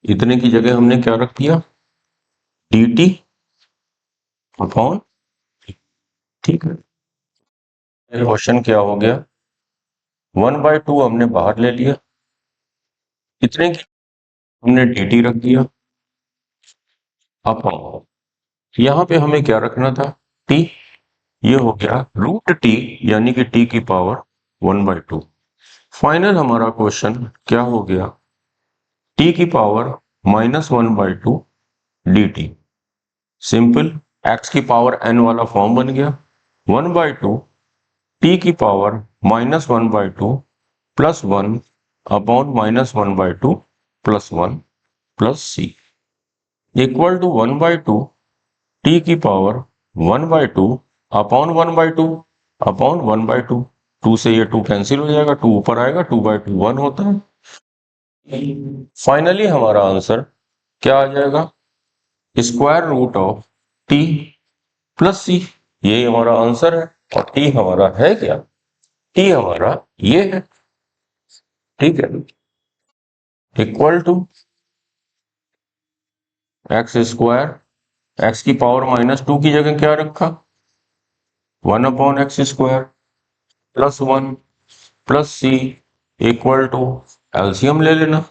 Speaker 1: इतने की जगह हमने क्या रख दिया, dt अपॉन, ठीक है। क्वेश्चन क्या हो गया, 1/2 हमने बाहर ले लिया, इतने की हमने dt रख दिया अपॉन, यहां पे हमें क्या रखना था, t। ये हो गया √t यानी कि t की पावर 1/2। फाइनल हमारा क्वेश्चन क्या हो गया, t की पावर -1/2 dt। सिंपल, x की पावर n वाला फॉर्म बन गया, 1/2 t की power -1/2 plus 1 upon -1/2 plus 1 plus c equal to 1/2 t की पावर 1/2 अपॉन 1/2 अपॉन 1/2। 2 से ये 2 कैंसिल हो जाएगा, 2 ऊपर आएगा, 2/2 1 होता है। फाइनली हमारा आंसर क्या आ जाएगा, square root of t plus c. ये हमारा आंसर है, और t हमारा है क्या, t हमारा ये है, ठीक है, equal to x square, x की पावर -2 की जगह क्या रखा, 1 upon x square plus 1 plus c equal to, LCM ले लेना,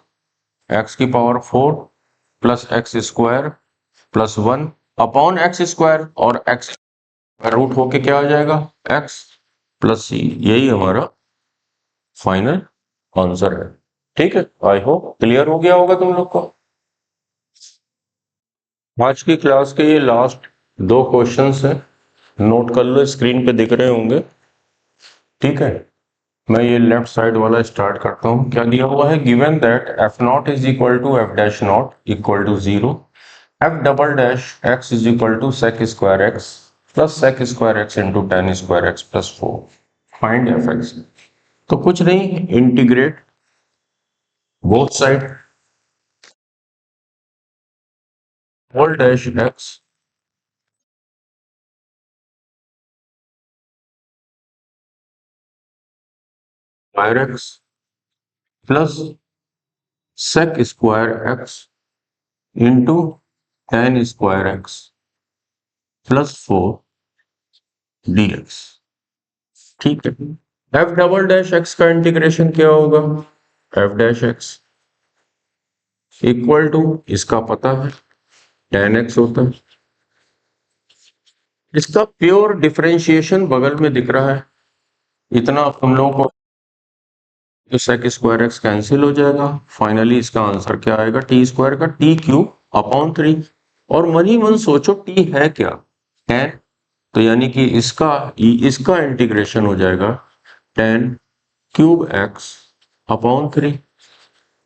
Speaker 1: एक्स की power 4 plus x square plus 1 upon x square, और एक्स रूट होके क्या आ जाएगा, एक्स प्लस सी। यही हमारा फाइनल आंसर है, ठीक है। आई होप क्लियर हो गया होगा तुम लोग को। आज की क्लास के ये लास्ट 2 क्वेश्चंस हैं, नोट कर लो, स्क्रीन पे दिख रहे होंगे, ठीक है। मैं ये लेफ्ट साइड वाला स्टार्ट करता हूं। क्या दिया हुआ है, given that f naught is equal to f dash naught equal to 0, f double dash x is equal to sec square x plus sec square x into tan square x plus 4, find f x. तो कुछ नहीं, integrate both side, whole dash x square x plus sec square x into tan square x plus 4 dx, ठीक है। F double dash x का integration क्या होगा, f dash x equal to, इसका पता है tan x होता है, इसका प्योर डिफरेंशिएशन बगल में दिख रहा है, इतना हम लोगों को, तो सेक स्क्वायर एक्स कैंसिल हो जाएगा। फाइनली इसका आंसर क्या आएगा, टी स्क्वायर का टी क्यूब अपॉन 3। और मन ही मन सोचो टी है क्या, है, तो यानी कि इसका इंटीग्रेशन हो जाएगा tan क्यूब एक्स अपॉन 3,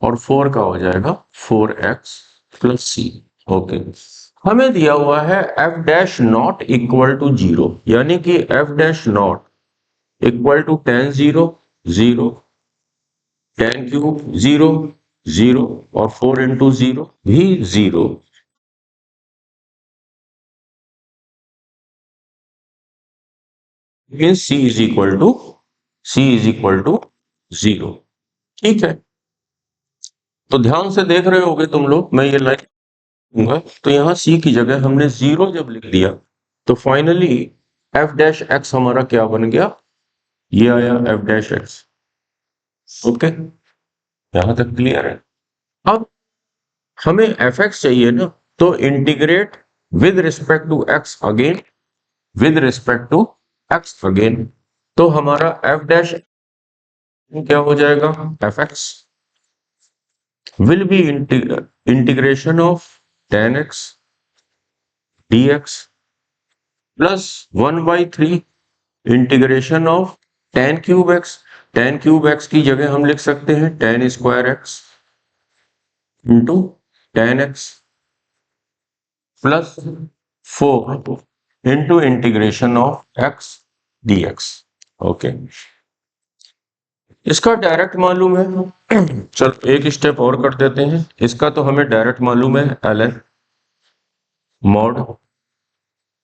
Speaker 1: और 4 का हो जाएगा 4x प्लस सी। ओके, हमें दिया हुआ है f dash naught equal to 0, यानी कि f dash naught equal to tan 0 0, tan cube 0 0, और 4 इंटू 0 भी 0। Means c is equal to 0, ठीक है। तो ध्यान से देख रहे होगे तुम लोग, मैं ये लाइन दूंगा, तो यहाँ c की जगह हमने 0 जब लिख दिया तो फाइनली एफ डैश एक्स हमारा क्या बन गया, ये आया एफ डैश एक्स। ओके, यहां तक क्लियर है। अब हमें एफ एक्स चाहिए ना, तो integrate with respect to x again, with respect to x again. तो हमारा एफ डैश क्या हो जाएगा, f x will be integration of tan x dx plus 1/3 integration of tan cube x. tan cube x की जगह हम लिख सकते हैं tan square x into tan x plus 4 into integration of x dx। Okay, इसका direct मालूम है। चलो एक स्टेप और कर देते हैं। इसका तो हमें डायरेक्ट मालूम है, ln mod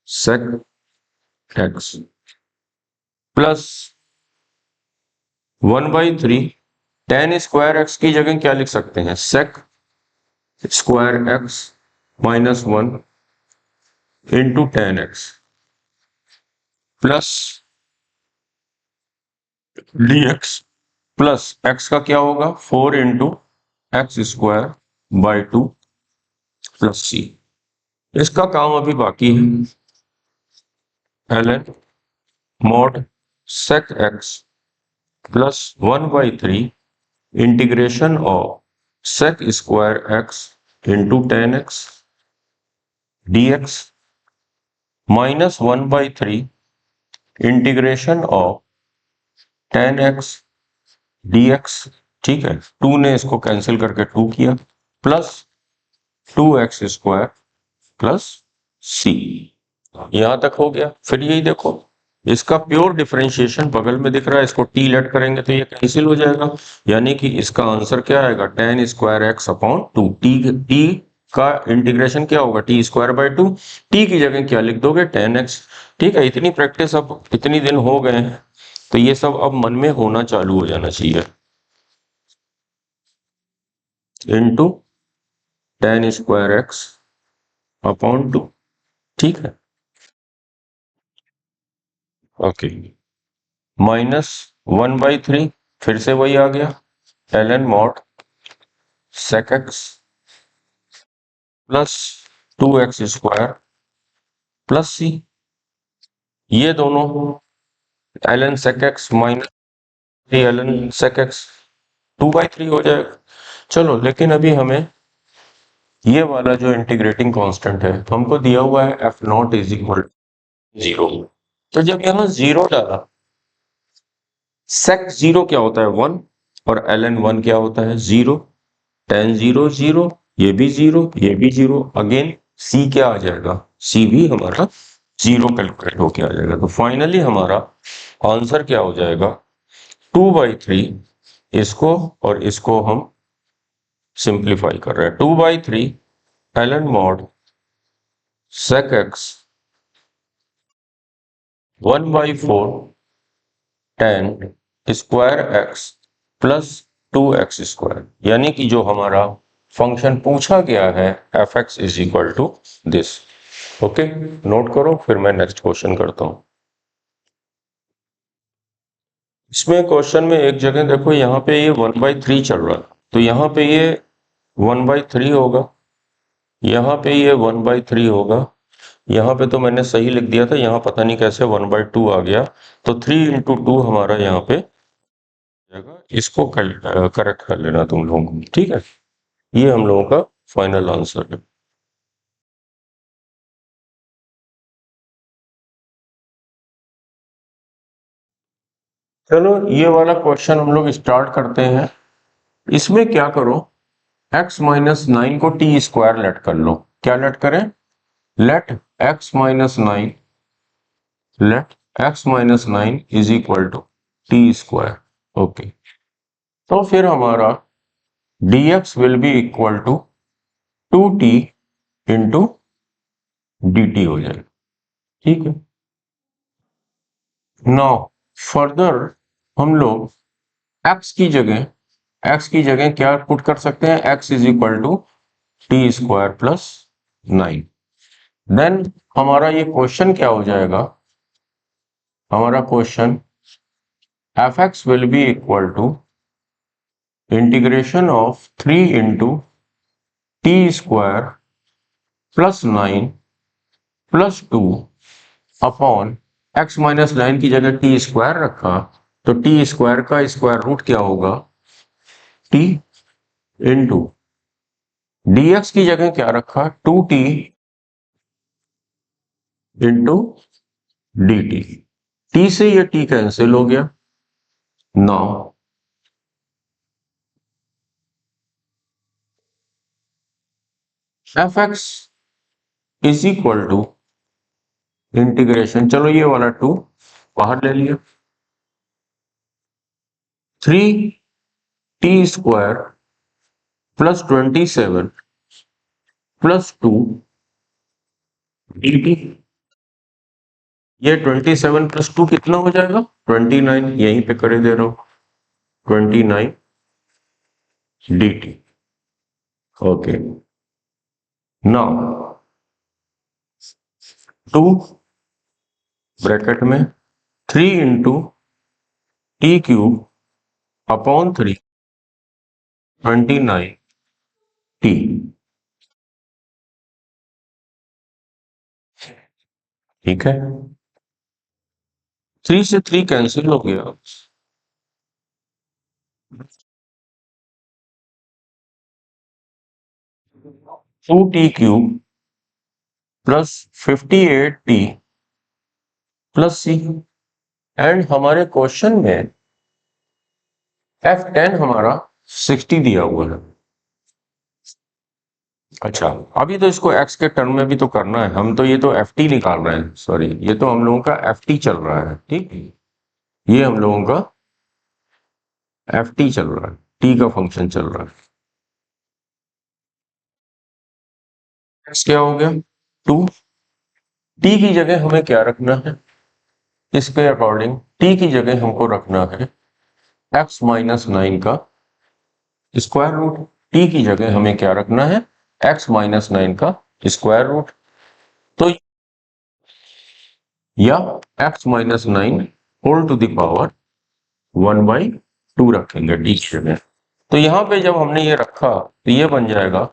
Speaker 1: sec x plus 1/3 tan square x की जगह क्या लिख सकते हैं, sec square x minus 1 into tan x plus dx plus x का क्या होगा 4 into x square by 2 plus c। इसका काम अभी बाकी है, ln mod sec x plus 1/3 integration of sec square x into tan x dx minus 1/3 integration of tan x dx। ठीक है, 2 ने इसको कैंसिल करके 2 किया plus 2x square plus c। यहां तक हो गया। फिर यही देखो, इसका प्योर डिफरेंशिएशन बगल में दिख रहा है, इसको t लेट करेंगे तो ये कैंसिल हो जाएगा, यानी कि इसका आंसर क्या आएगा tan square x upon 2। t का इंटीग्रेशन क्या होगा टी स्क्वायर बाई 2, टी की जगह क्या लिख दोगे tan x। ठीक है, इतनी प्रैक्टिस अब इतनी दिन हो गए हैं तो ये सब अब मन में होना चालू हो जाना चाहिए। Into tan square x upon 2। ठीक है, ओके, माइनस 1/3 फिर से वही आ गया, ln mod sec x plus 2x square plus c. ये दोनों ln sec x minus ln sec x 2/3 हो जाएगा। चलो, लेकिन अभी हमें ये वाला जो इंटीग्रेटिंग कांस्टेंट है हमको दिया हुआ है एफ नॉट इज इक्वल 0। तो जब यहां 0 डाला, सेक 0 क्या होता है 1 और ln 1 क्या होता है 0, tan 0 0, ये भी 0, ये भी 0, अगेन c क्या आ जाएगा, c भी हमारा 0 कैलकुलेट होके आ जाएगा। तो फाइनली हमारा आंसर क्या हो जाएगा 2/3। इसको और इसको हम सिंप्लीफाई कर रहे हैं, 2/3 ln mod sec x 1/4 tan square x plus 2x square, यानी कि जो हमारा फंक्शन पूछा गया है f x is equal to this. Okay, note करो, फिर मैं नेक्स्ट क्वेश्चन करता हूं। इसमें क्वेश्चन में एक जगह देखो, यहाँ पे ये 1/3 चल रहा है, तो यहाँ पे ये 1/3 होगा, यहाँ पे ये 1/3 होगा, यहाँ पे तो मैंने सही लिख दिया था, यहाँ पता नहीं कैसे 1/2 आ गया, तो 3 इंटू 2 हमारा यहाँ पे जाएगा। इसको करेक्ट कर लेना तुम लोगों, ठीक है। ये हम लोगों का फाइनल आंसर है। चलो, ये वाला क्वेश्चन हम लोग स्टार्ट करते हैं। इसमें क्या करो, x माइनस 9 को टी स्क्वायर लेट कर लो। क्या लेट करें, let x minus 9, let x minus 9 is equal to t square. Okay, तो फिर हमारा dx will be equal to 2t into dt हो जाएगा। ठीक है, नाउ फर्दर हम लोग x की जगह क्या पुट कर सकते हैं, x is equal to t square plus 9। Then हमारा ये क्वेश्चन क्या हो जाएगा, हमारा question f x will be equal to integration of 3 into t square plus 9 plus 2 upon x minus 9 की जगह टी स्क्वायर रखा, तो टी स्क्वायर का स्क्वायर रूट क्या होगा, टी इंटू dx की जगह क्या रखा, 2t इंटू dt। t से ये t कैंसिल हो गया। Now f x is equal to integration, चलो ये वाला 2 बाहर ले लिया, 3t square plus 27 plus 2 dt। ये 27 प्लस 2 कितना हो जाएगा, 29, यहीं पे करे दे रहा हूं 29 dt। ओके, नाउ 2 ब्रैकेट में 3 into t cube upon 3 29 t. ठीक है, 3 से 3 कैंसिल हो गया, 2t cube plus 58t plus c. And हमारे क्वेश्चन में F10 हमारा 60 दिया हुआ है। अच्छा, अभी तो इसको x के टर्म में भी तो करना है, हम तो ये तो ft निकाल रहे हैं, सॉरी ये तो हम लोगों का ft चल रहा है, ठीक, ये हम लोगों का ft चल रहा है, t का फंक्शन चल रहा है। x क्या हो गया 2, t की जगह हमें क्या रखना है, इसके अकॉर्डिंग t की जगह हमको रखना है x माइनस 9 का स्क्वायर रूट। t की जगह हमें क्या रखना है, x माइनस 9 का स्क्वायर रूट। तो या x minus 9 whole to the power 1/2 रखेंगे डी में। तो यहां पे जब हमने ये रखा तो ये बन जाएगा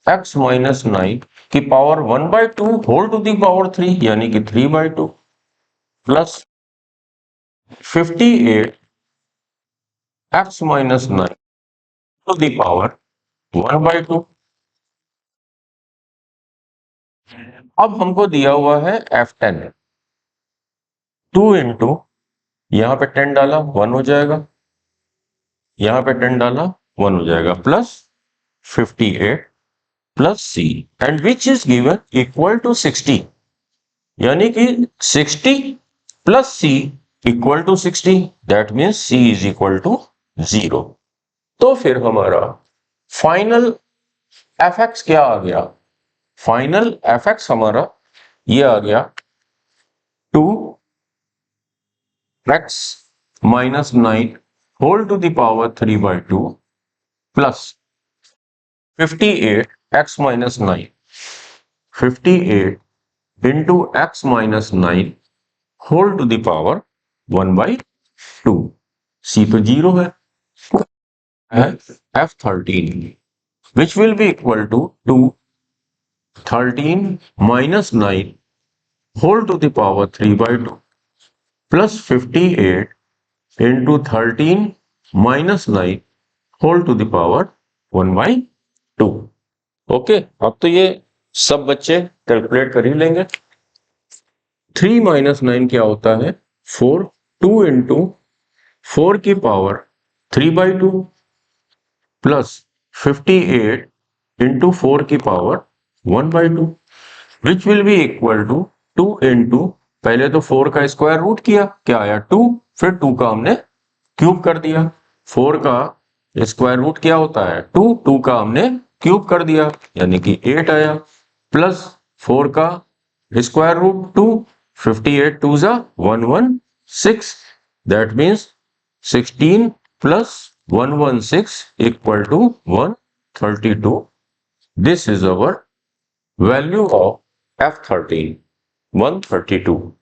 Speaker 1: x माइनस 9 की power 1/2 whole to the power 3 यानी कि 3/2 plus 58 x minus 9 to the power 1/2। अब हमको दिया हुआ है F10, 2 इंटू यहां पे 10 डाला 1 हो जाएगा, यहां पे 10 डाला 1 हो जाएगा, plus 58 plus c and which is given equal to 60, यानी कि 60 plus c equal to 60, that means c is equal to 0। तो फिर हमारा फाइनल एफ एक्स क्या आ गया, फाइनल एफ एक्स हमारा ये आ गया 2x minus 9 whole to the power 3/2 plus 58 x minus 9, 58 into x minus 9 whole to the power 1/2। C तो 0 है, F13 which will be equal to 13 minus 9 whole to the power 3/2 plus 58 into 13 minus 9 whole to the power 1/2। Okay, अब तो ये सब बच्चे calculate कर ही लेंगे। 3 minus 9 क्या होता है 4, 2 इंटू 4 की पावर 3/2 प्लस 58 इंटू 4 की power 1/2 which will be equal to 2 into, पहले तो 4 का स्क्वायर रूट किया, क्या आया 2, फिर 2 का हमने क्यूब कर दिया, 4 का स्क्वायर रूट क्या होता है 2, 2 का हमने क्यूब कर दिया यानी कि 8 आया, प्लस 4 का स्क्वायर रूट 2, 58 2 जा 116, that means 16 plus 116 equal to 132. This is our value of F13 132